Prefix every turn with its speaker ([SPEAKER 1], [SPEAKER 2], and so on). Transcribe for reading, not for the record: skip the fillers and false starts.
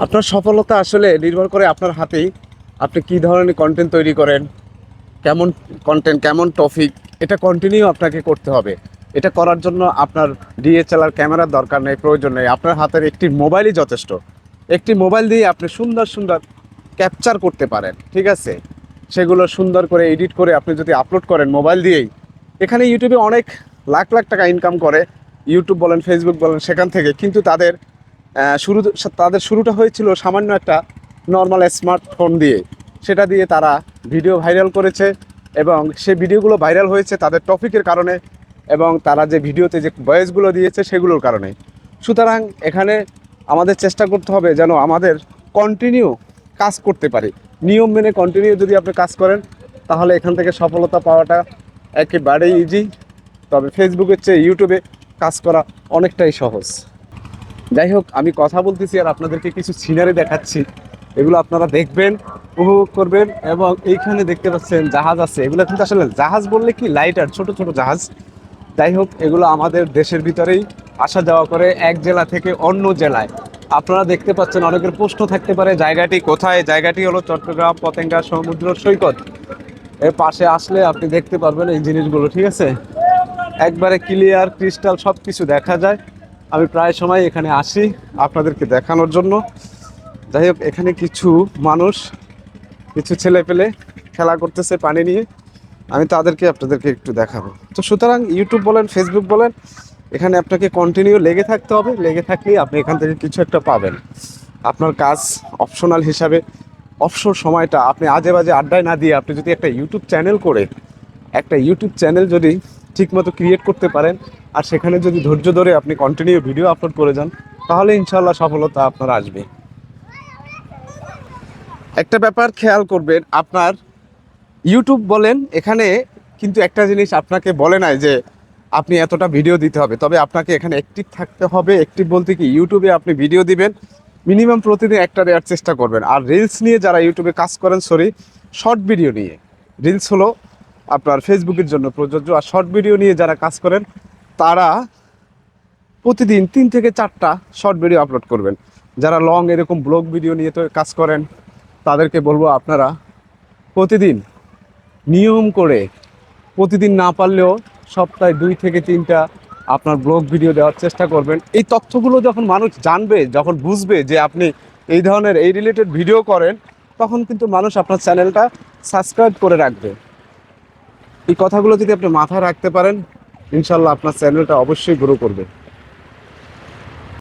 [SPEAKER 1] আপনার সফলতা আসলে নির্ভর করে আপনার হাতেই। আপনি কী ধরনের কন্টেন্ট তৈরি করেন, কেমন কন্টেন্ট, কেমন টপিক, এটা কন্টিনিউ আপনাকে করতে হবে। এটা করার জন্য আপনার ডিএসএলআর ক্যামেরার দরকার নেই, প্রয়োজন নেই। আপনার হাতের একটি মোবাইলই যথেষ্ট। একটি মোবাইল দিয়ে আপনি সুন্দর সুন্দর ক্যাপচার করতে পারেন, ঠিক আছে? সেগুলো সুন্দর করে এডিট করে আপনি যদি আপলোড করেন মোবাইল দিয়েই, এখানে ইউটিউবে অনেক লাখ লাখ টাকা ইনকাম করে। ইউটিউব বলেন, ফেসবুক বলেন, সেখান থেকে কিন্তু শুরু তাদের শুরুটা হয়েছিল সামান্য একটা নর্মাল স্মার্টফোন দিয়ে। সেটা দিয়ে তারা ভিডিও ভাইরাল করেছে এবং সেই ভিডিওগুলো ভাইরাল হয়েছে তাদের টপিকের কারণে এবং তারা যে ভিডিওতে যে ভয়েসগুলো দিয়েছে সেগুলোর কারণে। সুতরাং এখানে আমাদের চেষ্টা করতে হবে যেন আমাদের কন্টিনিউ কাজ করতে পারি। নিয়ম মেনে কন্টিনিউ যদি আপনি কাজ করেন তাহলে এখান থেকে সফলতা পাওয়াটা একেবারেই ইজি। তবে ফেসবুকের চেয়ে ইউটিউবে কাজ করা অনেকটাই সহজ। যাই হোক, আমি কথা বলতেছি আর আপনাদেরকে কিছু সিনারি দেখাচ্ছি, এগুলো আপনারা দেখবেন, উপভোগ করবেন। এবং এইখানে দেখতে পাচ্ছেন জাহাজ আছে, এগুলো কিন্তু আসলে জাহাজ বললে কি, লাইটার, ছোট ছোট জাহাজ। যাই হোক, এগুলো আমাদের দেশের ভিতরেই আসা যাওয়া করে এক জেলা থেকে অন্য জেলায়। আপনারা দেখতে পাচ্ছেন, অনেকের প্রশ্ন থাকতে পারে জায়গাটি কোথায়। জায়গাটি হলো চট্টগ্রাম পতেঙ্গা সমুদ্র সৈকত। এর পাশে আসলে আপনি দেখতে পারবেন এই জিনিসগুলো, ঠিক আছে? একবারে ক্লিয়ার ক্রিস্টাল সব কিছু দেখা যায়। আমি প্রায় সময় এখানে আসি আপনাদেরকে দেখানোর জন্য। যাই হোক, এখানে কিছু মানুষ, কিছু ছেলে পেলে খেলা করতেছে পানি নিয়ে, আমি তাদেরকে আপনাদেরকে একটু দেখাবো। তো সুতরাং ইউটিউব বলেন, ফেসবুক বলেন, এখানে আপনাকে কন্টিনিউ লেগে থাকতে হবে। লেগে থাকলেই আপনি এখান থেকে কিছু একটা পাবেন। আপনার কাজ অপশনাল হিসাবে অবসর সময়টা আপনি আজে বাজে আড্ডায় না দিয়ে আপনি যদি একটা ইউটিউব চ্যানেল করে, একটা ইউটিউব চ্যানেল যদি ঠিকমতো ক্রিয়েট করতে পারেন আর সেখানে যদি ধৈর্য ধরে আপনি কন্টিনিউ ভিডিও আপলোড করে যান, তাহলে ইনশাল্লাহ সফলতা আপনার আসবে। একটা ব্যাপার খেয়াল করবেন, আপনার ইউটিউব বলেন, এখানে কিন্তু একটা জিনিস আপনাকে বলে নাই যে আপনি এতটা ভিডিও দিতে হবে। তবে আপনাকে এখানে অ্যাক্টিভ থাকতে হবে। অ্যাক্টিভ বলতে কি, ইউটিউবে আপনি ভিডিও দিবেন, মিনিমাম প্রতিদিন একটা দেওয়ার চেষ্টা করবেন। আর রিলস নিয়ে যারা ইউটিউবে কাজ করেন, শর্ট ভিডিও নিয়ে, রিলস হলো আপনার ফেসবুকের জন্য প্রযোজ্য। আর শর্ট ভিডিও নিয়ে যারা কাজ করেন তারা প্রতিদিন 3 থেকে 4টা শর্ট ভিডিও আপলোড করবেন। যারা লং এরকম ব্লগ ভিডিও নিয়ে তো কাজ করেন, তাদেরকে বলবো আপনারা প্রতিদিন নিয়ম করে, প্রতিদিন না পারলেও সপ্তাহে 2 থেকে 3টা আপনার ব্লগ ভিডিও দেওয়ার চেষ্টা করবেন। এই তথ্যগুলো যখন মানুষ জানবে, যখন বুঝবে যে আপনি এই ধরনের এই রিলেটেড ভিডিও করেন, তখন কিন্তু মানুষ আপনার চ্যানেলটা সাবস্ক্রাইব করে রাখবে। এই কথাগুলো যদি আপনি মাথায় রাখতে পারেন, ইনশাল্লাহ আপনার চ্যানেলটা অবশ্যই গ্রো করবে।